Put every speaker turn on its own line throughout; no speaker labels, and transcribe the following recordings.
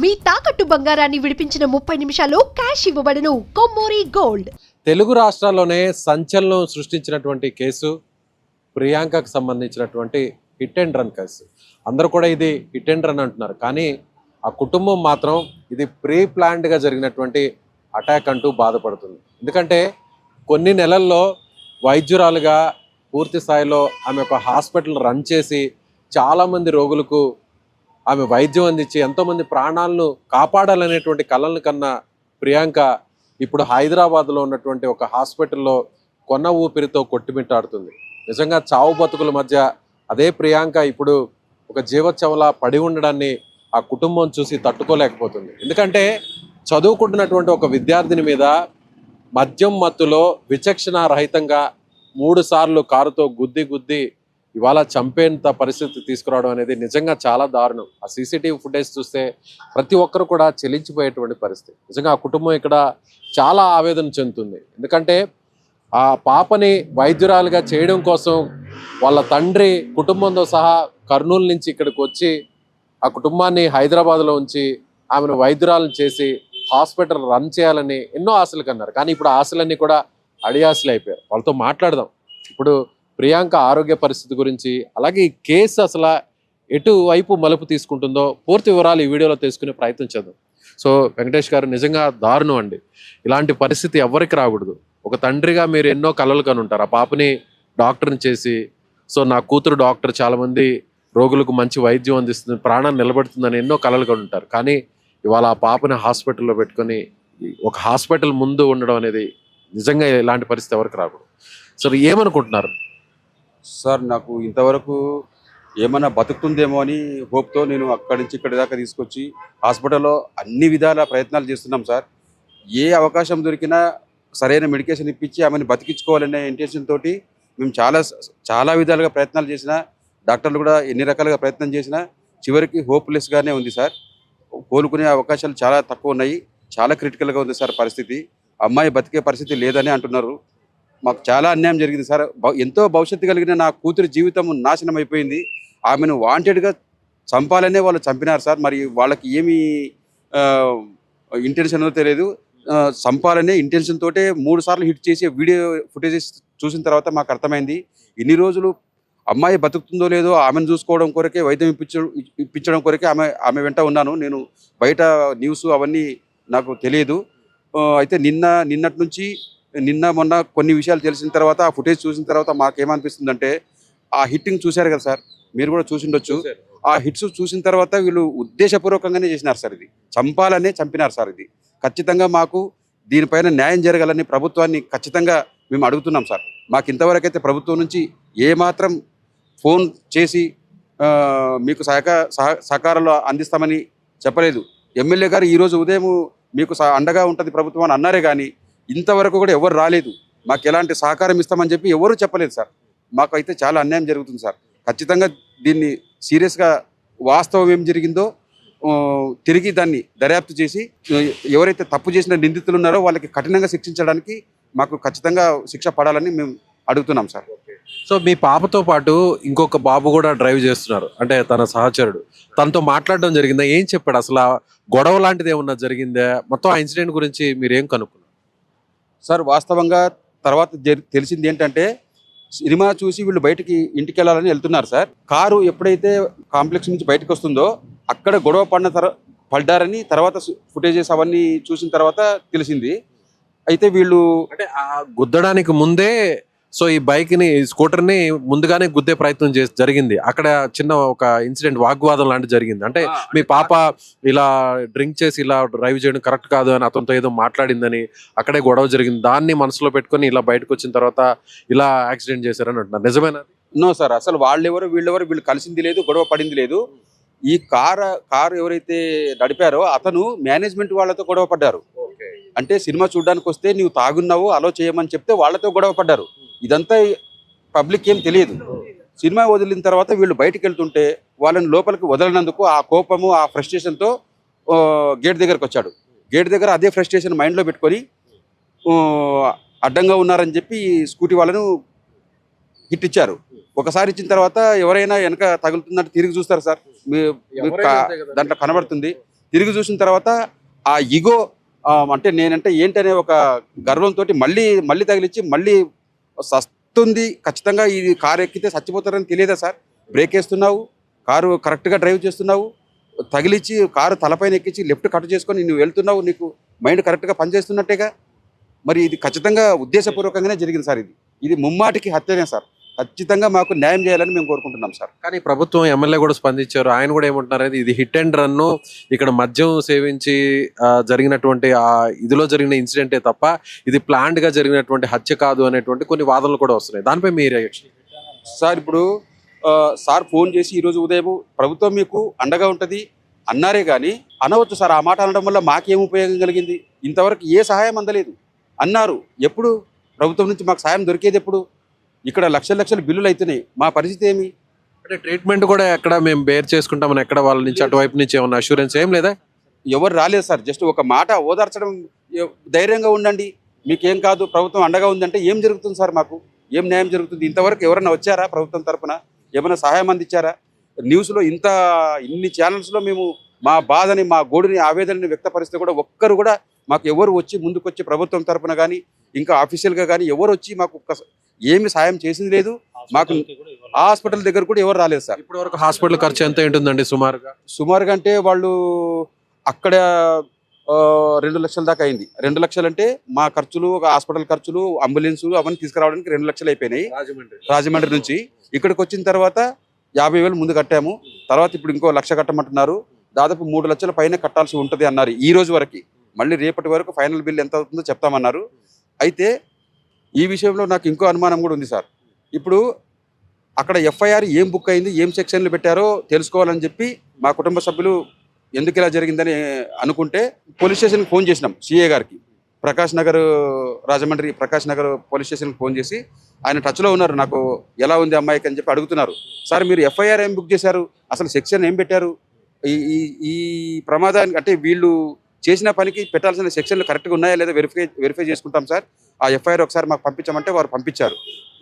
మీ తాకట్టు బంగారాన్ని విడిపించిన 30 నిమిషాల్లో క్యాష్ ఇవ్వబడును. కొమ్మూరి గోల్డ్.
తెలుగు రాష్ట్రాల్లోనే సంచలనం సృష్టించినటువంటి కేసు ప్రియాంకకు సంబంధించినటువంటి హిట్ అండ్ రన్ కేసు. అందరూ కూడా ఇది హిట్ అండ్ రన్ అంటున్నారు, కానీ ఆ కుటుంబం మాత్రం ఇది ప్రీ ప్లాన్డ్గా జరిగినటువంటి అటాక్ అంటూ బాధపడుతుంది. ఎందుకంటే కొన్ని నెలల్లో వైద్యురాలుగా పూర్తి స్థాయిలో ఆమె ఒక హాస్పిటల్ రన్ చేసి చాలామంది రోగులకు ఆమె వైద్యం అందించి ఎంతోమంది ప్రాణాలను కాపాడాలనేటువంటి కలలను కన్నా ప్రియాంక ఇప్పుడు హైదరాబాద్లో ఉన్నటువంటి ఒక హాస్పిటల్లో కొన్న ఊపిరితో కొట్టుమిట్టాడుతుంది. నిజంగా చావు బతుకుల మధ్య అదే ప్రియాంక ఇప్పుడు ఒక జీవోత్సవలా పడి ఉండడాన్ని ఆ కుటుంబం చూసి తట్టుకోలేకపోతుంది. ఎందుకంటే చదువుకుంటున్నటువంటి ఒక విద్యార్థిని మీద మద్యం మత్తులో విచక్షణ రహితంగా 3 సార్లు కారుతో గుద్ది ఇవాళ చంపేంత పరిస్థితి తీసుకురావడం అనేది నిజంగా చాలా దారుణం. ఆ సీసీటీవీ ఫుటేజ్ చూస్తే ప్రతి ఒక్కరు కూడా చెలించిపోయేటువంటి పరిస్థితి. నిజంగా ఆ కుటుంబం ఇక్కడ చాలా ఆవేదన చెందుతుంది. ఎందుకంటే ఆ పాపని వైద్యురాలుగా చేయడం కోసం వాళ్ళ తండ్రి కుటుంబంతో సహా కర్నూలు నుంచి ఇక్కడికి వచ్చి ఆ కుటుంబాన్ని హైదరాబాద్లో ఉంచి ఆమెను వైద్యురాలను చేసి హాస్పిటల్ రన్ చేయాలని ఎన్నో ఆశలు కన్నారు. కానీ ఇప్పుడు ఆశలన్నీ కూడా అడియాశలు అయిపోయారు. వాళ్ళతో మాట్లాడదాం ఇప్పుడు ప్రియాంక ఆరోగ్య పరిస్థితి గురించి, అలాగే ఈ కేసు అసలు ఎటువైపు మలుపు తీసుకుంటుందో పూర్తి వివరాలు ఈ వీడియోలో తెలుసుకునే ప్రయత్నం చేద్దాం. సో వెంకటేష్ గారు, నిజంగా దారుణం అండి. ఇలాంటి పరిస్థితి ఎవరికి రాకూడదు. ఒక తండ్రిగా మీరు ఎన్నో కలలు కనుంటారు. ఆ పాపని డాక్టర్ని చేసి, సో నా కూతురు డాక్టర్ చాలామంది రోగులకు మంచి వైద్యం అందిస్తుంది, ప్రాణాన్ని నిలబెడుతుందని ఎన్నో కలలు కనుంటారు. కానీ ఇవాళ ఆ పాపని హాస్పిటల్లో పెట్టుకొని ఒక హాస్పిటల్ ముందు ఉండడం అనేది నిజంగా ఇలాంటి పరిస్థితి ఎవరికి రాకూడదు. సో ఏమనుకుంటున్నారు
సార్? నాకు ఇంతవరకు ఏమన్నా బతుకుతుందేమో అని హోప్తో నేను అక్కడి నుంచి ఇక్కడి దాకా తీసుకొచ్చి హాస్పిటల్లో అన్ని విధాల ప్రయత్నాలు చేస్తున్నాం సార్. ఏ అవకాశం దొరికినా సరైన మెడికేషన్ ఇప్పించి ఆమెను బతికించుకోవాలనే ఇంటెన్షన్ తోటి మేము చాలా విధాలుగా ప్రయత్నాలు చేసినా, డాక్టర్లు కూడా ఎన్ని రకాలుగా ప్రయత్నం చేసినా చివరికి హోప్లెస్గానే ఉంది సార్. కోలుకునే అవకాశాలు చాలా తక్కువ ఉన్నాయి. చాలా క్రిటికల్గా ఉంది సార్ పరిస్థితి. అమ్మాయి బతికే పరిస్థితి లేదని అంటున్నారు. మాకు చాలా అన్యాయం జరిగింది సార్. ఎంతో భవిష్యత్తు కలిగిన నా కూతురి జీవితం నాశనం అయిపోయింది. ఆమెను వాంటెడ్గా చంపాలనే వాళ్ళు చంపినారు సార్. మరి వాళ్ళకి ఏమి ఇంటెన్షన్ తెలియదు. చంపాలనే ఇంటెన్షన్ తోటే 3 సార్లు హిట్ చేసి వీడియో ఫుటేజెస్ చూసిన తర్వాత మాకు అర్థమైంది. ఇన్ని రోజులు అమ్మాయి బతుకుతుందో లేదో ఆమెను చూసుకోవడం కొరకే, వైద్యం ఇప్పించడం కొరకే ఆమె వెంట ఉన్నాను నేను. బయట న్యూస్ అవన్నీ నాకు తెలియదు. అయితే నిన్నటి నుంచి మొన్న కొన్ని విషయాలు తెలిసిన తర్వాత, ఆ ఫుటేజ్ చూసిన తర్వాత మాకేమనిపిస్తుందంటే, ఆ హిట్టింగ్ చూశారు కదా సార్, మీరు కూడా చూసిండొచ్చు. ఆ హిట్స్ చూసిన తర్వాత వీళ్ళు ఉద్దేశపూర్వకంగానే చేసినారు సార్. ఇది చంపాలనే చంపినారు సార్. ఇది ఖచ్చితంగా మాకు దీనిపైన న్యాయం జరగాలని ప్రభుత్వాన్ని ఖచ్చితంగా మేము అడుగుతున్నాం సార్. మాకు ఇంతవరకైతే ప్రభుత్వం నుంచి ఏమాత్రం ఫోన్ చేసి మీకు సహకారాలు అందిస్తామని చెప్పలేదు. ఎమ్మెల్యే గారు ఈరోజు ఉదయం మీకు అండగా ఉంటుంది ప్రభుత్వం అని అన్నారే కానీ ఇంతవరకు కూడా ఎవరు రాలేదు. మాకు ఎలాంటి సహకారం ఇస్తామని చెప్పి ఎవరు చెప్పలేదు సార్. మాకు అయితే చాలా అన్యాయం జరుగుతుంది సార్. ఖచ్చితంగా దీన్ని సీరియస్గా వాస్తవం ఏం జరిగిందో తిరిగి దాన్ని దర్యాప్తు చేసి ఎవరైతే తప్పు చేసిన నిందితులు ఉన్నారో వాళ్ళకి కఠినంగా శిక్షించడానికి మాకు ఖచ్చితంగా శిక్ష పడాలని మేము అడుగుతున్నాం సార్.
సో మీ పాపతో పాటు ఇంకొక బాబు కూడా డ్రైవ్ చేస్తున్నారు, అంటే తన సహచరుడు. తనతో మాట్లాడడం జరిగిందా? ఏం చెప్పాడు? అసలు గొడవ లాంటిది ఏమన్నా జరిగిందా? మొత్తం ఆ ఇన్సిడెంట్ గురించి మీరు ఏం కనుక్కున్నారు
సార్? వాస్తవంగా తర్వాత తెలిసింది ఏంటంటే, సినిమా చూసి వీళ్ళు బయటికి ఇంటికి వెళ్ళాలని వెళ్తున్నారు సార్. కారు ఎప్పుడైతే కాంప్లెక్స్ నుంచి బయటకు వస్తుందో అక్కడ గొడవ పడ్డారని తర్వాత ఫుటేజెస్ అవన్నీ చూసిన తర్వాత తెలిసింది. అయితే వీళ్ళు
అంటే ఆ గుద్దడానికి ముందే సో ఈ బైక్ని, స్కూటర్ని ముందుగానే గుద్దే ప్రయత్నం జరిగింది. అక్కడ చిన్న ఒక ఇన్సిడెంట్, వాగ్వాదం లాంటిది జరిగింది. అంటే మీ పాప ఇలా డ్రింక్ చేసి ఇలా డ్రైవ్ చేయడం కరెక్ట్ కాదు అని అతనితో ఏదో మాట్లాడిందని అక్కడే గొడవ జరిగింది. దాన్ని మనసులో పెట్టుకొని ఇలా బయటకు వచ్చిన తర్వాత ఇలా యాక్సిడెంట్ చేశారని అంటున్నారు. నిజమేనా?
నో సార్, అసలు వీళ్ళు కలిసింది లేదు, గొడవ పడింది లేదు. ఈ కారు ఎవరైతే నడిపారో అతను మేనేజ్మెంట్ వాళ్ళతో గొడవ పడ్డారు. అంటే సినిమా చూడడానికి వస్తే నీవు తాగున్నావు అలో చేయమని చెప్తే వాళ్ళతో గొడవ పడ్డారు. ఇదంతా పబ్లిక్ ఏం తెలియదు. సినిమా వదిలిన తర్వాత వీళ్ళు బయటికి వెళ్తుంటే వాళ్ళని లోపలికి వదలనందుకు ఆ కోపము, ఆ ఫ్రస్ట్రేషన్తో గేట్ దగ్గరకు వచ్చాడు. గేట్ దగ్గర అదే ఫ్రస్ట్రేషన్ మైండ్లో పెట్టుకొని అడ్డంగా ఉన్నారని చెప్పి స్కూటీ వాళ్ళను హిట్ ఇచ్చారు. ఒకసారి ఇచ్చిన తర్వాత ఎవరైనా వెనక తగులుతుందంటే తిరిగి చూస్తారు సార్. దాంట్లో కనబడుతుంది. తిరిగి చూసిన తర్వాత ఆ ఇగో అంటే నేనంటే ఏంటనే ఒక గర్వంతో మళ్ళీ తగిలిచ్చి మళ్ళీ సస్తుంది, ఖచ్చితంగా ఈ కారు ఎక్కితే చచ్చిపోతారని తెలియదా సార్? బ్రేక్ వేస్తున్నావు, కారు కరెక్ట్గా డ్రైవ్ చేస్తున్నావు, తగిలిచ్చి కారు తలపైన ఎక్కించి లెఫ్ట్ కట్ చేసుకొని నువ్వు వెళ్తున్నావు, నీకు మైండ్ కరెక్ట్గా పనిచేస్తున్నట్టేగా. మరి ఇది ఖచ్చితంగా ఉద్దేశపూర్వకంగానే జరిగింది సార్. ఇది ముమ్మాటికి హత్యనే సార్. ఖచ్చితంగా మాకు న్యాయం చేయాలని మేము కోరుకుంటున్నాం సార్.
కానీ ప్రభుత్వం ఎమ్మెల్యే కూడా స్పందించారు. ఆయన కూడా ఏమంటున్నారు, ఇది హిట్ అండ్ రన్, ఇక్కడ మద్యం సేవించి జరిగినటువంటి ఆ ఇదిలో జరిగిన ఇన్సిడెంటే తప్ప ఇది ప్లాన్డ్ గా జరిగినటువంటి హత్య కాదు అనేటువంటి కొన్ని వాదనలు కూడా వస్తున్నాయి. దానిపై మీ రియాక్షన్?
సార్ ఇప్పుడు సార్ ఫోన్ చేసి ఈరోజు ఉదయం ప్రభుత్వం మీకు అండగా ఉంటుంది అన్నారే కానీ అనవచ్చు సార్. ఆ మాట అనడం వల్ల మాకేం ఉపయోగం కలిగింది? ఇంతవరకు ఏ సహాయం అందలేదు అన్నారు. ఎప్పుడు ప్రభుత్వం నుంచి మాకు సహాయం దొరికేది ఎప్పుడు? ఇక్కడ లక్షల బిల్లులు అవుతున్నాయి. మా పరిస్థితి ఏమి?
అంటే ట్రీట్మెంట్ కూడా ఎక్కడ మేము బేర్ చేసుకుంటామని ఎక్కడ వాళ్ళ నుంచి అటువైపు నుంచి ఏమన్నా అష్యూరెన్స్ ఏం లేదా?
ఎవరు రాలేదు సార్. జస్ట్ ఒక మాట ఓదార్చడం, ధైర్యంగా ఉండండి, మీకేం కాదు, ప్రభుత్వం అండగా ఉందంటే ఏం జరుగుతుంది సార్? మాకు ఏం న్యాయం జరుగుతుంది? ఇంతవరకు ఎవరైనా వచ్చారా ప్రభుత్వం తరఫున? ఏమైనా సహాయం అందించారా? న్యూస్లో ఇన్ని ఛానల్స్లో మేము మా బాధని, మా గోడుని, ఆవేదనని వ్యక్తపరిస్తే కూడా ఒక్కరు కూడా మాకు ఎవరు వచ్చి ముందుకొచ్చి ప్రభుత్వం తరఫున కానీ ఇంకా ఆఫీషియల్గా కానీ ఎవరు వచ్చి మాకు ఏమి సాయం చేసింది లేదు. మాకు హాస్పిటల్ దగ్గర కూడా ఎవరు రాలేదు సార్.
ఇప్పటి వరకు హాస్పిటల్ ఖర్చు ఎంత ఉంటుందండి సుమారుగా?
అంటే వాళ్ళు అక్కడ 2 లక్షల దాకా అయింది. 2 లక్షలు అంటే మా ఖర్చులు, హాస్పిటల్ ఖర్చులు, అంబులెన్సులు అవన్నీ తీసుకురావడానికి 2 లక్షలు అయిపోయినాయి. రాజమండ్రి నుంచి ఇక్కడికి వచ్చిన తర్వాత 50,000 ముందు కట్టాము. తర్వాత ఇప్పుడు ఇంకో 1 లక్ష కట్టమంటున్నారు. దాదాపు 3 లక్షల పైన కట్టాల్సి ఉంటుంది అన్నారు ఈ రోజు వరకు. మళ్ళీ రేపటి వరకు ఫైనల్ బిల్ ఎంత అవుతుందో చెప్తామన్నారు. అయితే ఈ విషయంలో నాకు ఇంకో అనుమానం కూడా ఉంది సార్. ఇప్పుడు అక్కడ ఎఫ్ఐఆర్ ఏం బుక్ అయింది, ఏం సెక్షన్లు పెట్టారో తెలుసుకోవాలని చెప్పి మా కుటుంబ సభ్యులు ఎందుకు ఇలా జరిగిందని అనుకుంటే పోలీస్ స్టేషన్కి ఫోన్ చేసినాం. సిఏ గారికి, రాజమండ్రి ప్రకాష్ నగర్ పోలీస్ స్టేషన్కి ఫోన్ చేసి ఆయన టచ్లో ఉన్నారు. నాకు ఎలా ఉంది అమ్మాయికి అని చెప్పి అడుగుతున్నారు. సార్ మీరు ఎఫ్ఐఆర్ ఏం బుక్ చేశారు, అసలు సెక్షన్ ఏం పెట్టారు, ఈ ప్రమాదానికి అంటే వీళ్ళు చేసిన పనికి పెట్టాల్సిన సెక్షన్లు కరెక్ట్గా ఉన్నాయా లేదా వెరిఫై చేసుకుంటాం సార్. ఆ ఎఫ్ఐఆర్ ఒకసారి మాకు పంపించామంటే వారు పంపించారు.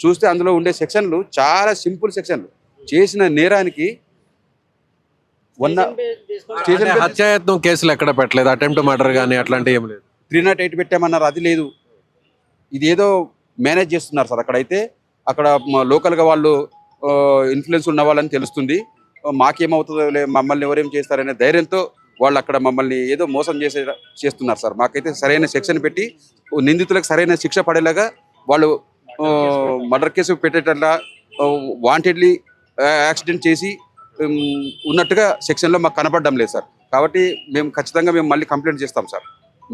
చూస్తే అందులో ఉండే సెక్షన్లు చాలా సింపుల్ సెక్షన్లు. చేసిన నేరానికి
హత్యాయత్నం కేసులు ఎక్కడ పెట్టలేదు, అటెంప్ట్ మర్డర్ కానీ అట్లాంటివి ఏం లేదు.
308 పెట్టామన్నారు, అది లేదు. ఇది ఏదో మేనేజ్ చేస్తున్నారు సార్. అక్కడ లోకల్గా వాళ్ళు ఇన్ఫ్లుయెన్స్ ఉన్న వాళ్ళని తెలుస్తుంది. మాకేమవుతుందో మమ్మల్ని ఎవరేం చేస్తారనే ధైర్యంతో వాళ్ళు అక్కడ మమ్మల్ని ఏదో మోసం చేస్తున్నారు సార్. మాకైతే సరైన సెక్షన్ పెట్టి నిందితులకు సరైన శిక్ష పడేలాగా వాళ్ళు మర్డర్ కేసు పెట్టేటట్లా వాంటెడ్లీ యాక్సిడెంట్ చేసి ఉన్నట్టుగా సెక్షన్లో మాకు కనపడడం లేదు సార్. కాబట్టి ఖచ్చితంగా మేము మళ్ళీ కంప్లైంట్ చేస్తాం సార్.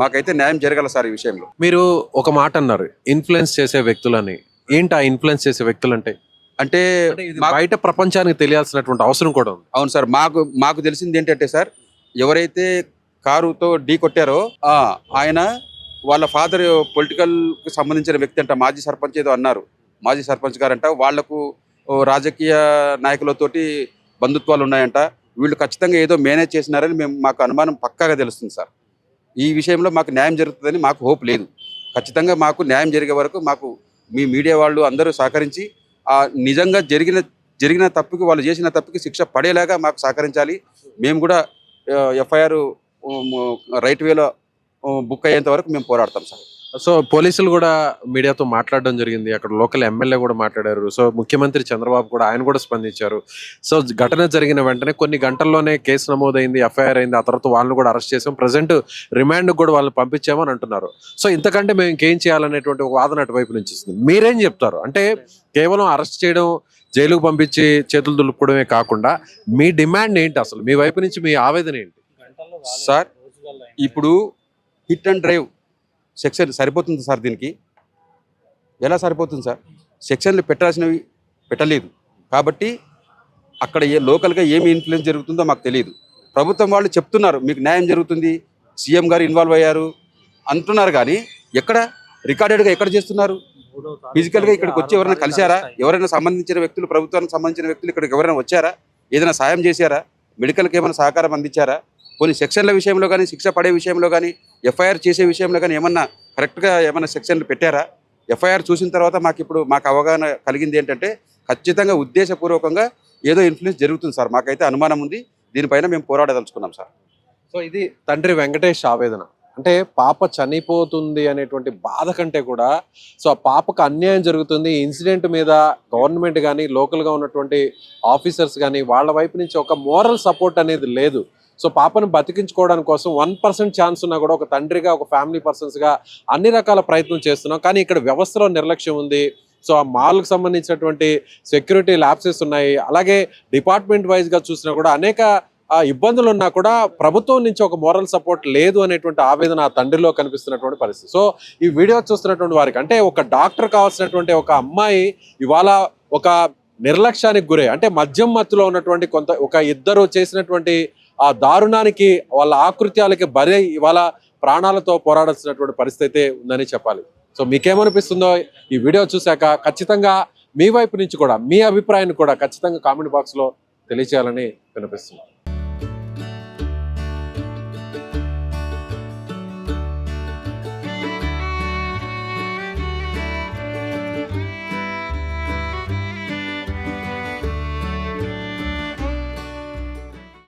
మాకైతే న్యాయం జరగాల సార్ ఈ విషయంలో.
మీరు ఒక మాట అన్నారు, ఇన్ఫ్లుయెన్స్ చేసే వ్యక్తులని. ఏంటి ఆ ఇన్ఫ్లుయెన్స్ చేసే వ్యక్తులంటే? అంటే బయట ప్రపంచానికి తెలియాల్సినటువంటి అవసరం కూడా ఉంది.
అవును సార్. మాకు తెలిసింది ఏంటంటే సార్, ఎవరైతే కారుతో ఢీ కొట్టారో ఆయన వాళ్ళ ఫాదర్ పొలిటికల్కి సంబంధించిన వ్యక్తి అంట. మాజీ సర్పంచ్ ఏదో అన్నారు, మాజీ సర్పంచ్ గారంట. వాళ్లకు రాజకీయ నాయకులతోటి బంధుత్వాలు ఉన్నాయంట. వీళ్ళు ఖచ్చితంగా ఏదో మేనేజ్ చేసినారని మాకు అనుమానం పక్కాగా తెలుస్తుంది సార్. ఈ విషయంలో మాకు న్యాయం జరుగుతుందని మాకు హోప్ లేదు. ఖచ్చితంగా మాకు న్యాయం జరిగే వరకు మాకు మీ మీడియా వాళ్ళు అందరూ సహకరించి నిజంగా జరిగిన తప్పుకి, వాళ్ళు చేసిన తప్పుకి శిక్ష పడేలాగా మాకు సహకరించాలి. మేము కూడా ఎఫ్ఐఆర్ రైట్ వేలో బుక్ అయ్యేంత వరకు మేము పోరాడతాం సార్.
సో పోలీసులు కూడా మీడియాతో మాట్లాడడం జరిగింది. అక్కడ లోకల్ ఎమ్మెల్యే కూడా మాట్లాడారు. సో ముఖ్యమంత్రి చంద్రబాబు కూడా, ఆయన కూడా స్పందించారు. సో ఘటన జరిగిన వెంటనే కొన్ని గంటల్లోనే కేసు నమోదైంది, ఎఫ్ఐఆర్ అయింది. ఆ తర్వాత వాళ్ళని కూడా అరెస్ట్ చేసాం, ప్రజెంట్ రిమాండ్ కూడా వాళ్ళని పంపించామని అంటున్నారు. సో ఇంతకంటే మేము ఇంకేం చేయాలనేటువంటి ఒక వాదన అటువైపు నుంచి ఇస్తుంది. మీరేం చెప్తారు? అంటే కేవలం అరెస్ట్ చేయడం, జైలుకు పంపించి చేతులు దులుపుకోవడమే కాకుండా మీ డిమాండ్ ఏంటి, అసలు మీ వైపు నుంచి మీ ఆవేదన ఏంటి?
సార్ ఇప్పుడు హిట్ అండ్ డ్రైవ్ సెక్షన్ సరిపోతుంది సార్. దీనికి ఎలా సరిపోతుంది సార్? సెక్షన్లు పెట్టాల్సినవి పెట్టలేదు. కాబట్టి అక్కడ లోకల్గా ఏమి ఇన్ఫ్లుయెన్స్ జరుగుతుందో మాకు తెలియదు. ప్రభుత్వం వాళ్ళు చెప్తున్నారు మీకు న్యాయం జరుగుతుంది, సీఎం గారు ఇన్వాల్వ్ అయ్యారు అంటున్నారు. కానీ ఎక్కడ రికార్డెడ్గా ఎక్కడ చేస్తున్నారు? ఫిజికల్గా ఇక్కడికి వచ్చి ఎవరైనా కలిశారా? ఎవరైనా సంబంధించిన వ్యక్తులు, ప్రభుత్వానికి సంబంధించిన వ్యక్తులు ఇక్కడికి ఎవరైనా వచ్చారా? ఏదైనా సాయం చేశారా? మెడికల్కి ఏమైనా సహకారం అందించారా? కొన్ని సెక్షన్ల విషయంలో కానీ, శిక్ష పడే విషయంలో కానీ, ఎఫ్ఐఆర్ చేసే విషయంలో కానీ ఏమన్నా కరెక్ట్గా ఏమైనా సెక్షన్లు పెట్టారా? ఎఫ్ఐఆర్ చూసిన తర్వాత మాకు అవగాహన కలిగింది ఏంటంటే ఖచ్చితంగా ఉద్దేశపూర్వకంగా ఏదో ఇన్ఫ్లుయెన్స్ జరుగుతుంది సార్. మాకైతే అనుమానం ఉంది. దీనిపైన మేము పోరాడదలుచుకున్నాం సార్.
సో ఇది తండ్రి వెంకటేష్ ఆవేదన. అంటే పాప చనిపోతుంది అనేటువంటి బాధ కంటే కూడా సో ఆ పాపకు అన్యాయం జరుగుతుంది. ఇన్సిడెంట్ మీద గవర్నమెంట్ కానీ లోకల్గా ఉన్నటువంటి ఆఫీసర్స్ కానీ వాళ్ళ వైపు నుంచి ఒక మోరల్ సపోర్ట్ అనేది లేదు. సో పాపను బతికించుకోవడానికి కోసం 1% ఛాన్స్ ఉన్నా కూడా ఒక తండ్రిగా, ఒక ఫ్యామిలీ పర్సన్స్గా అన్ని రకాల ప్రయత్నం చేస్తున్నాం. కానీ ఇక్కడ వ్యవస్థలో నిర్లక్ష్యం ఉంది. సో ఆ మాల్కి సంబంధించినటువంటి సెక్యూరిటీ ల్యాప్సెస్ ఉన్నాయి. అలాగే డిపార్ట్మెంట్ వైజ్గా చూసినా కూడా అనేక ఇబ్బందులు ఉన్నా కూడా ప్రభుత్వం నుంచి ఒక మోరల్ సపోర్ట్ లేదు అనేటువంటి ఆవేదన ఆ తండ్రిలో కనిపిస్తున్నటువంటి పరిస్థితి. సో ఈ వీడియో చూస్తున్నటువంటి వారికి అంటే ఒక డాక్టర్ కావాల్సినటువంటి ఒక అమ్మాయి ఇవాళ ఒక నిర్లక్ష్యానికి గురై అంటే మద్యం మత్తులో ఉన్నటువంటి ఒక ఇద్దరు చేసినటువంటి ఆ దారుణానికి వాళ్ళ ఆకృత్యాలకి బలి ఇవాళ ప్రాణాలతో పోరాడాల్సినటువంటి పరిస్థితి అయితే ఉందని చెప్పాలి. సో మీకేమనిపిస్తుందో ఈ వీడియో చూశాక ఖచ్చితంగా మీ వైపు నుంచి కూడా మీ అభిప్రాయాన్ని కూడా ఖచ్చితంగా కామెంట్ బాక్స్లో తెలియచేయాలని వినిపిస్తుంది.